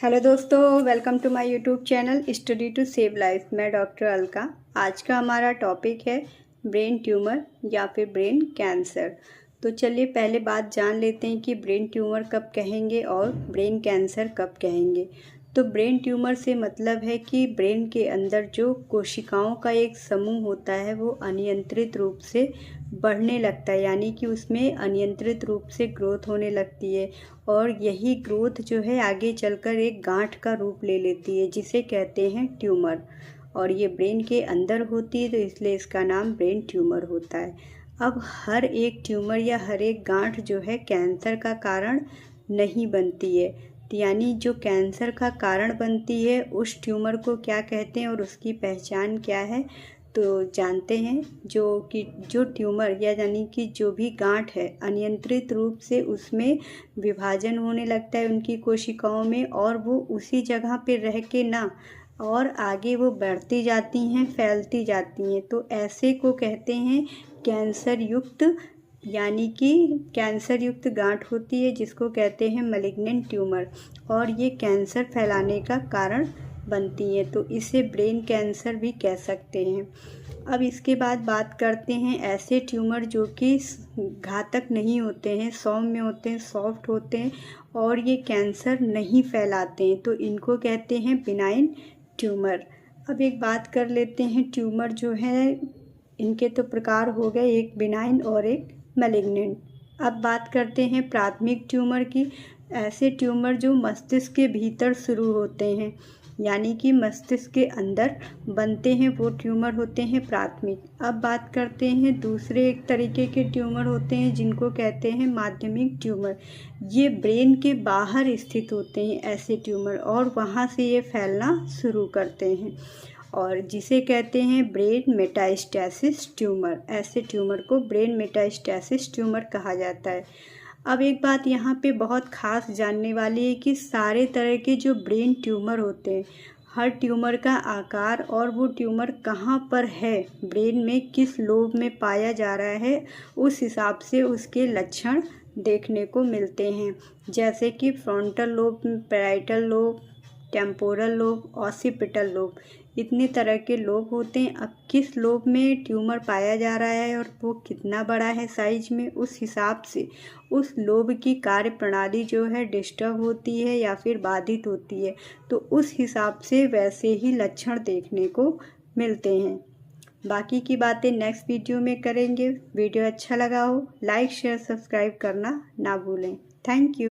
Hello दोस्तों, welcome to my YouTube channel study to save life. मैं doctor Alka. आज का हमारा टॉपिक है ब्रेन ट्यूमर या फिर ब्रेन कैंसर। तो चलिए पहले बात जान लेते हैं कि ब्रेन ट्यूमर कब कहेंगे और ब्रेन कैंसर कब कहेंगे। तो ब्रेन ट्यूमर से मतलब है कि ब्रेन के अंदर जो कोशिकाओं का एक समूह होता है वो अनियंत्रित रूप से बढ़ने लगता है, यानी कि उसमें अनियंत्रित रूप से ग्रोथ होने लगती है और यही ग्रोथ जो है आगे चलकर एक गांठ का रूप ले लेती है जिसे कहते हैं ट्यूमर। और ये ब्रेन के अंदर होती है तो इसलिए इसका नाम ब्रेन ट्यूमर होता है। अब हर एक ट्यूमर या हर एक गांठ जो है कैंसर का कारण नहीं बनती है, यानी जो कैंसर का कारण बनती है उस ट्यूमर को क्या कहते हैं और उसकी पहचान क्या है तो जानते हैं। जो ट्यूमर या यानी कि जो भी गांठ है अनियंत्रित रूप से उसमें विभाजन होने लगता है उनकी कोशिकाओं में, और वो उसी जगह पे रह के ना और आगे वो बढ़ती जाती हैं, फैलती जाती हैं, तो ऐसे को कहते हैं कैंसर युक्त, यानी कि कैंसर युक्त गांठ होती है जिसको कहते हैं मैलिग्नेंट ट्यूमर, और ये कैंसर फैलाने का कारण बनती है, तो इसे ब्रेन कैंसर भी कह सकते हैं। अब इसके बाद बात करते हैं ऐसे ट्यूमर जो कि घातक नहीं होते हैं, सौम्य होते हैं, सॉफ्ट होते हैं और ये कैंसर नहीं फैलाते हैं, तो इनको कहते हैं बिनाइन ट्यूमर। अब एक बात कर लेते हैं ट्यूमर जो है इनके तो प्रकार हो गए, एक बिनाइन और एक मैलिग्नेंट। अब बात करते हैं प्राथमिक ट्यूमर की। ऐसे ट्यूमर जो मस्तिष्क के भीतर शुरू होते हैं, यानी कि मस्तिष्क के अंदर बनते हैं, वो ट्यूमर होते हैं प्राथमिक। अब बात करते हैं दूसरे एक तरीके के ट्यूमर होते हैं जिनको कहते हैं माध्यमिक ट्यूमर। ये ब्रेन के बाहर स्थित होते हैं ऐसे ट्यूमर और वहाँ से ये फैलना शुरू करते हैं और जिसे कहते हैं ब्रेन मेटास्टेसिस ट्यूमर। ऐसे ट्यूमर को ब्रेन मेटास्टेसिस ट्यूमर कहा जाता है। अब एक बात यहाँ पे बहुत ख़ास जानने वाली है कि सारे तरह के जो ब्रेन ट्यूमर होते हैं, हर ट्यूमर का आकार और वो ट्यूमर कहाँ पर है, ब्रेन में किस लोब में पाया जा रहा है, उस हिसाब से उसके लक्षण देखने को मिलते हैं। जैसे कि frontal lobe, parietal lobe, temporal lobe, occipital lobe, इतने तरह के लोब होते हैं। अब किस लोब में ट्यूमर पाया जा रहा है और वो कितना बड़ा है साइज में, उस हिसाब से उस लोब की कार्य प्रणाली जो है डिस्टर्ब होती है या फिर बाधित होती है, तो उस हिसाब से वैसे ही लक्षण देखने को मिलते हैं। बाकी की बातें नेक्स्ट वीडियो में करेंगे। वीडियो अच्छा लगा हो लाइक शेयर सब्सक्राइब करना ना भूलें। Thank you.